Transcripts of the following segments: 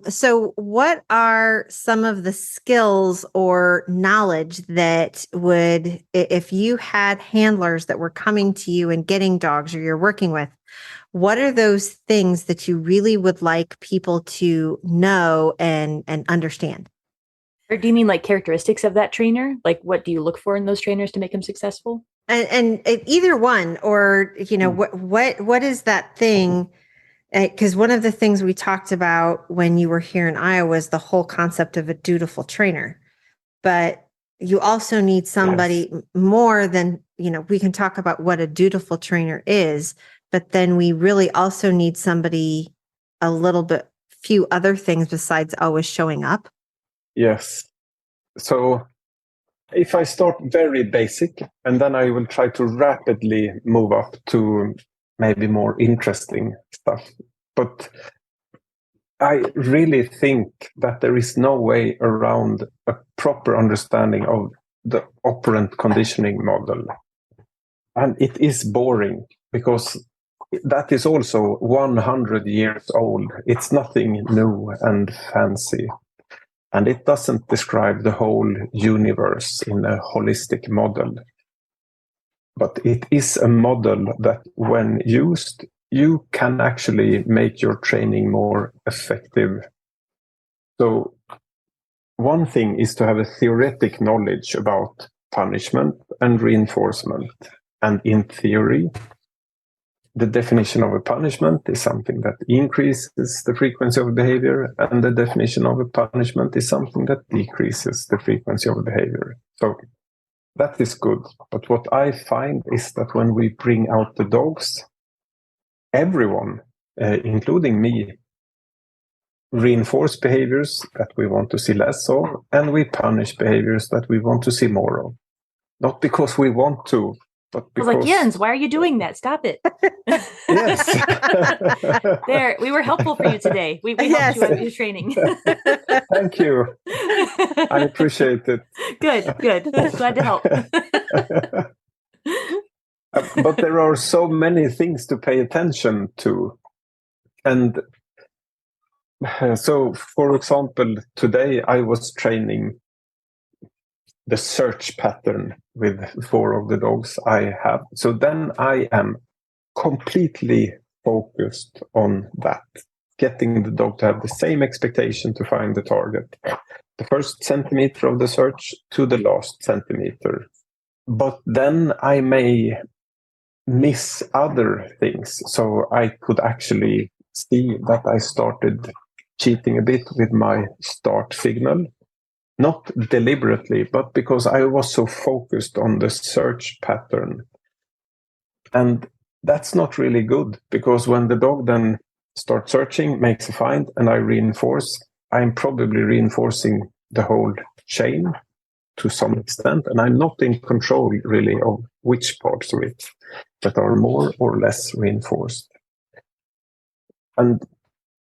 So what are some of the skills or knowledge that if you had handlers that were coming to you and getting dogs or you're working with, what are those things that you really would like people to know and understand? Or do you mean like characteristics of that trainer? Like what do you look for in those trainers to make them successful? And either one, or Mm. what is that thing? Because one of the things we talked about when you were here in Iowa is the whole concept of a dutiful trainer. But you also need somebody more than, we can talk about what a dutiful trainer is, but then we really also need somebody a little bit, few other things besides always showing up. Yes. So if I start very basic, and then I will try to rapidly move up to maybe more interesting stuff. But I really think that there is no way around a proper understanding of the operant conditioning model. And it is boring because that is also 100 years old. It's nothing new and fancy. And it doesn't describe the whole universe in a holistic model. But it is a model that, when used, you can actually make your training more effective. So, one thing is to have a theoretic knowledge about punishment and reinforcement. And in theory, the definition of a punishment is something that increases the frequency of behavior, and the definition of a punishment is something that decreases the frequency of behavior. So that is good. But what I find is that when we bring out the dogs, everyone, including me, reinforce behaviors that we want to see less of, and we punish behaviors that we want to see more of. Not because we want to, but because... I was like, Jens, why are you doing that? Stop it. Yes. There, we were helpful for you today. We helped you on your training. Thank you. I appreciate it. Good. Glad to help. But there are so many things to pay attention to. And so, for example, today I was training the search pattern with 4 of the dogs I have. So then I am completely focused on that, getting the dog to have the same expectation to find the target. The first centimeter of the search to the last centimeter. But then I may miss other things. So I could actually see that I started cheating a bit with my start signal. Not deliberately, but because I was so focused on the search pattern. And that's not really good, because when the dog then starts searching, makes a find, and I reinforce, I'm probably reinforcing the whole chain to some extent, and I'm not in control really of which parts of it that are more or less reinforced. And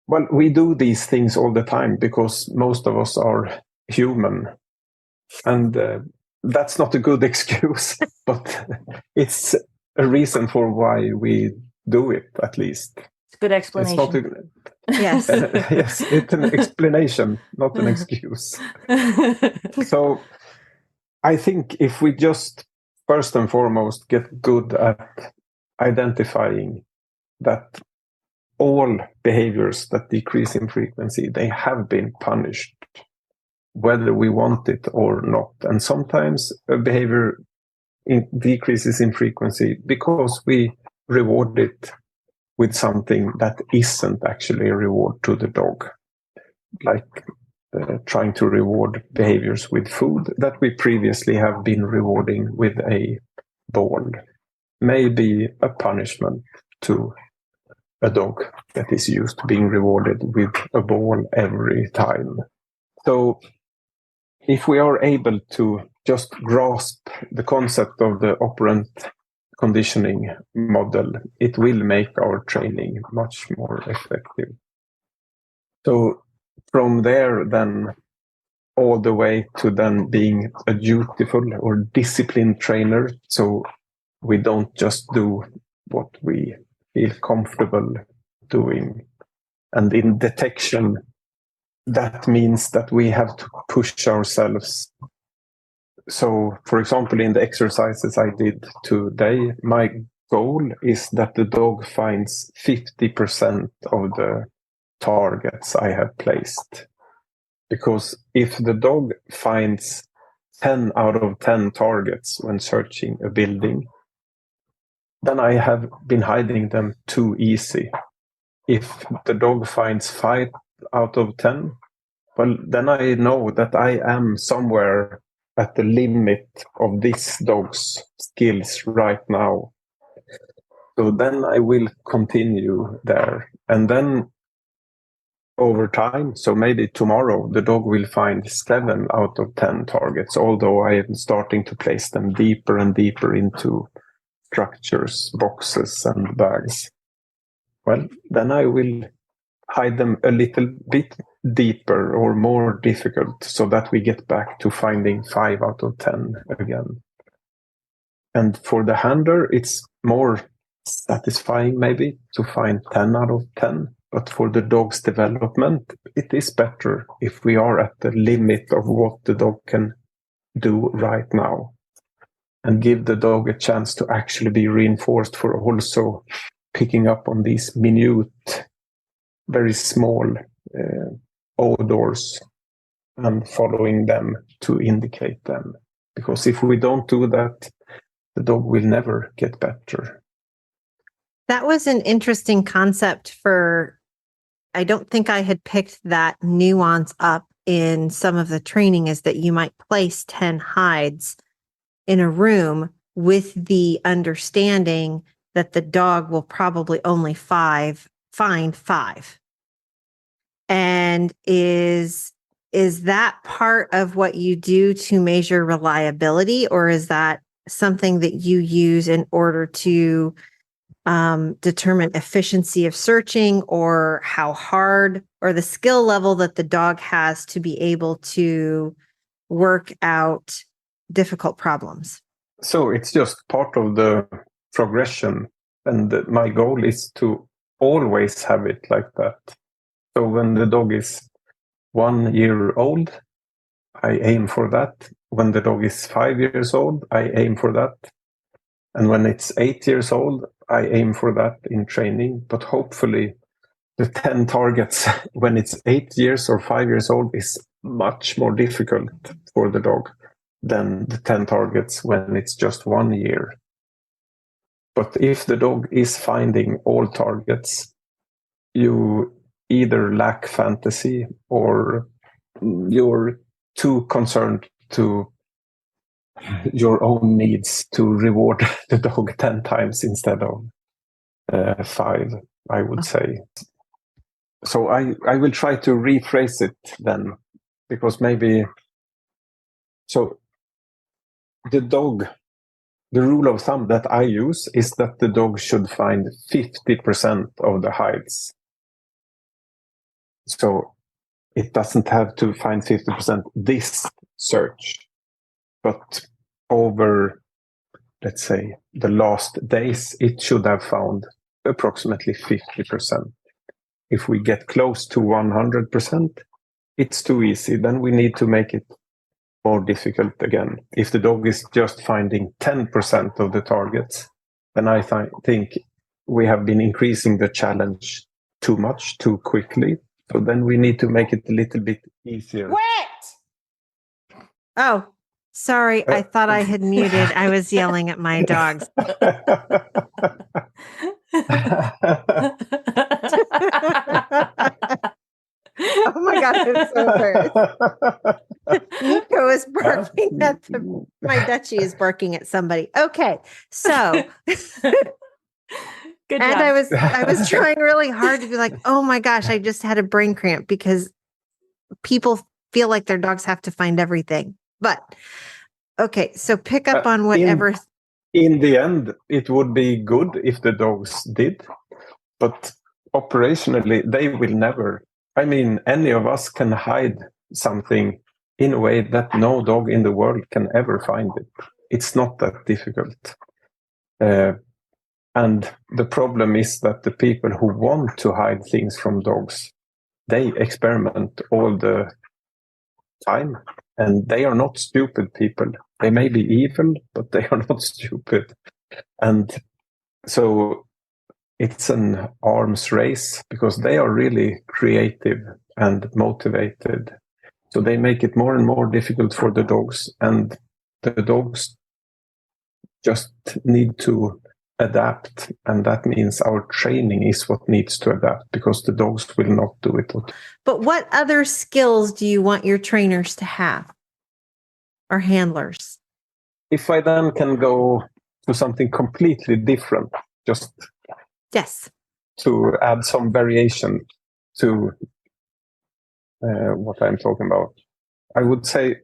well, we do these things all the time because most of us are human, and that's not a good excuse, but it's a reason for why we do it, at least. It's a good explanation. Yes. Yes, it's an explanation, not an excuse. So I think if we just first and foremost get good at identifying that all behaviors that decrease in frequency, they have been punished, whether we want it or not. And sometimes a behavior decreases in frequency because we reward it with something that isn't actually a reward to the dog, like trying to reward behaviors with food that we previously have been rewarding with a ball, maybe a punishment to a dog that is used to being rewarded with a ball every time. So if we are able to just grasp the concept of the operant conditioning model, it will make our training much more effective. So from there, then all the way to then being a dutiful or disciplined trainer. So we don't just do what we feel comfortable doing. And in detection, that means that we have to push ourselves. So, for example, in the exercises I did today, my goal is that the dog finds 50% of the targets I have placed. Because if the dog finds 10 out of 10 targets when searching a building, then I have been hiding them too easy. If the dog finds 5 out of 10, well, then I know that I am somewhere at the limit of this dog's skills right now. So then I will continue there. And then over time, so maybe tomorrow, the dog will find 7 out of 10 targets, although I am starting to place them deeper and deeper into structures, boxes, and bags. Well, then I will hide them a little bit deeper or more difficult so that we get back to finding 5 out of 10 again. And for the handler, it's more satisfying maybe to find 10 out of 10. But for the dog's development, it is better if we are at the limit of what the dog can do right now, and give the dog a chance to actually be reinforced for also picking up on these minute, very small odors and following them to indicate them. Because if we don't do that, the dog will never get better. That was an interesting concept I don't think I had picked that nuance up in some of the training, is that you might place 10 hides in a room with the understanding that the dog will probably only find 5. And is that part of what you do to measure reliability, or is that something that you use in order to determine efficiency of searching, or how hard, or the skill level that the dog has to be able to work out difficult problems? So it's just part of the progression. And my goal is to always have it like that. So when the dog is 1 year old, I aim for that. When the dog is 5 years old, I aim for that. And when it's 8 years old, I aim for that in training. But hopefully the 10 targets when it's 8 years or 5 years old is much more difficult for the dog than the 10 targets when it's just 1 year. But if the dog is finding all targets, you either lack fantasy or you're too concerned to your own needs to reward the dog 10 times instead of 5, I would say. So I will try to rephrase it then, because maybe, so the rule of thumb that I use is that the dog should find 50% of the hides. So it doesn't have to find 50% this search, but over, let's say, the last days, it should have found approximately 50%. If we get close to 100%, it's too easy. Then we need to make it more difficult again. If the dog is just finding 10% of the targets, then I think we have been increasing the challenge too much, too quickly. So then we need to make it a little bit easier. What? Oh, sorry. I thought I had muted. I was yelling at my dogs. Oh my God, I'm so embarrassed. Nico is barking at my Dutchie is barking at somebody. Okay, so Good and job. I was trying really hard to be like, oh my gosh, I just had a brain cramp, because people feel like their dogs have to find everything. But okay, so pick up on whatever. In the end, it would be good if the dogs did, but operationally, they will never. I mean, any of us can hide something in a way that no dog in the world can ever find it. It's not that difficult. And the problem is that the people who want to hide things from dogs, they experiment all the time, and they are not stupid people. They may be evil, but they are not stupid. And so it's an arms race because they are really creative and motivated. So they make it more and more difficult for the dogs, and the dogs just need to adapt. And that means our training is what needs to adapt, because the dogs will not do it. But what other skills do you want your trainers to have, or handlers? If I then can go to something completely different, just Yes. to add some variation to what I'm talking about, I would say,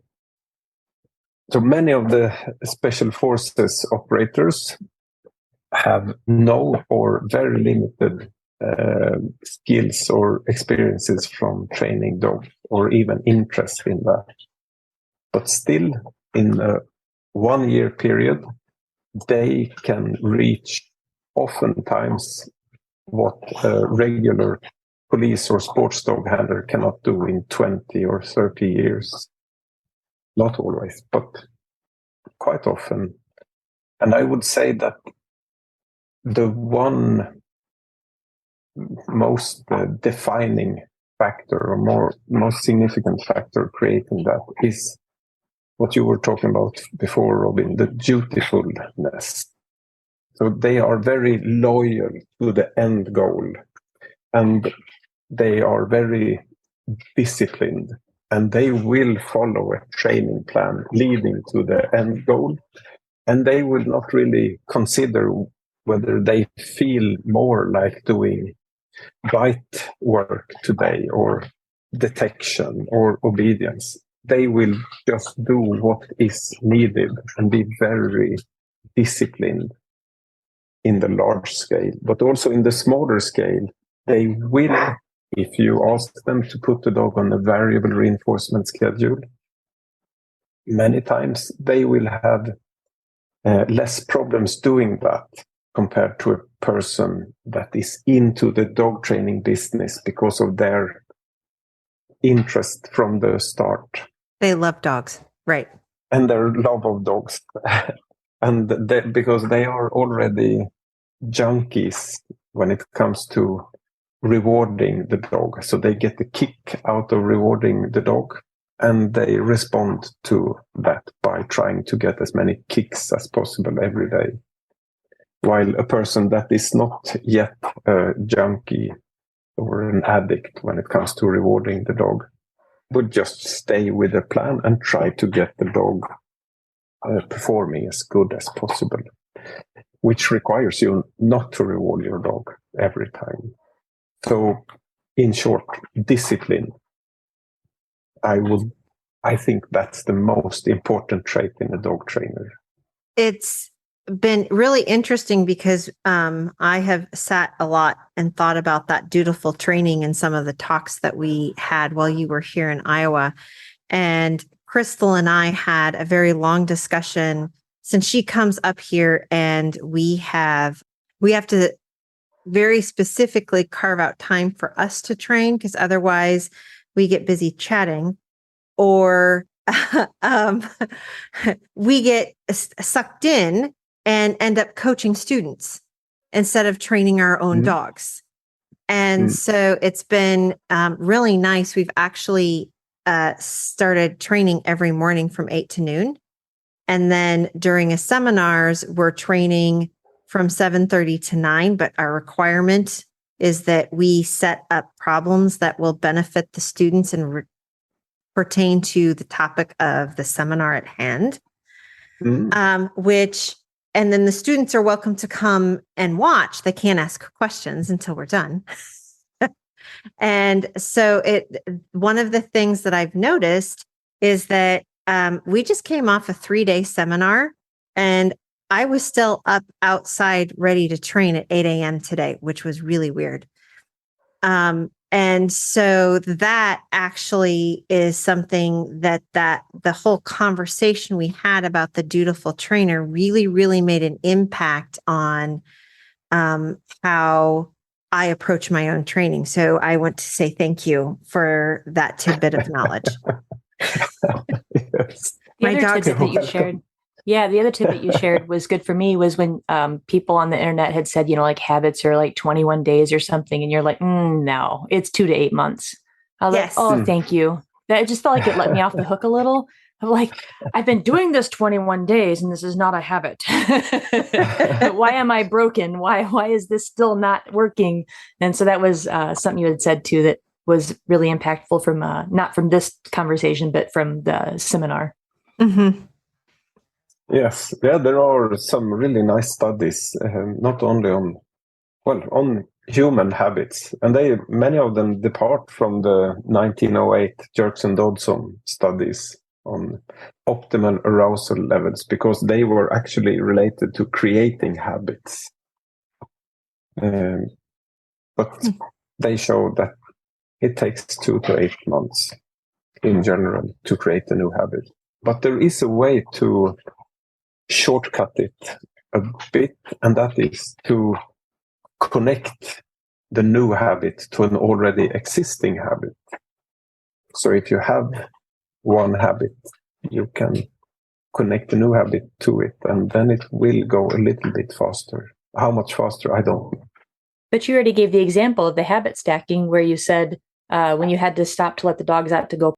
so many of the special forces operators have no or very limited skills or experiences from training dogs, or even interest in that. But still, in a 1 year period, they can reach oftentimes what a regular police or sports dog handler cannot do in 20 or 30 years. Not always, but quite often. And I would say that the one most defining factor, or most significant factor creating that, is what you were talking about before, Robin, the dutifulness. So they are very loyal to the end goal, and they are very disciplined, and they will follow a training plan leading to the end goal, and they will not really consider whether they feel more like doing bite work today, or detection, or obedience. They will just do what is needed and be very disciplined in the large scale. But also in the smaller scale, they will, if you ask them to put the dog on a variable reinforcement schedule, many times they will have less problems doing that compared to a person that is into the dog training business because of their interest from the start. They love dogs, right? And their love of dogs. And because they are already junkies when it comes to rewarding the dog. So they get the kick out of rewarding the dog, and they respond to that by trying to get as many kicks as possible every day. While a person that is not yet a junkie or an addict when it comes to rewarding the dog would just stay with the plan and try to get the dog performing as good as possible, which requires you not to reward your dog every time. So, in short, discipline. I think that's the most important trait in a dog trainer. It's been really interesting because I have sat a lot and thought about that dutiful training in some of the talks that we had while you were here in Iowa. And Crystal and I had a very long discussion, since she comes up here, and we have to very specifically carve out time for us to train, because otherwise we get busy chatting, or we get sucked in and end up coaching students instead of training our own dogs. And so it's been really nice. We've actually started training every morning from 8 to noon. And then during a seminars, we're training from 7:30 to 9. But our requirement is that we set up problems that will benefit the students and pertain to the topic of the seminar at hand, and then the students are welcome to come and watch. They can't ask questions until we're done. And so one of the things that I've noticed is that we just came off a 3-day seminar, and I was still up outside ready to train at 8 a.m. today, which was really weird. And so that actually is something that the whole conversation we had about the dutiful trainer really, really made an impact on how I approach my own training. So I want to say thank you for that tidbit of knowledge. Yes. The My other dog's tidbit that you welcome. shared, yeah, the other tidbit you shared was good for me was when people on the internet had said, like habits are like 21 days or something, and you're like, no, it's 2 to 8 months. I was Yes. like, oh, thank you. That just felt like it let me off the hook a little. I'm like, I've been doing this 21 days, and this is not a habit. Why am I broken? Why is this still not working? And so that was something you had said too that was really impactful from not from this conversation, but from the seminar. Mm-hmm. Yes, yeah, there are some really nice studies, not only on human habits, and many of them depart from the 1908 Jerks and Dodson studies on optimal arousal levels, because they were actually related to creating habits. But they show that it takes 2 to 8 months in general to create a new habit. But there is a way to shortcut it a bit, and that is to connect the new habit to an already existing habit. So if you have one habit, you can connect the new habit to it, and then it will go a little bit faster. How much faster, I don't know. But you already gave the example of the habit stacking where you said when you had to stop to let the dogs out to go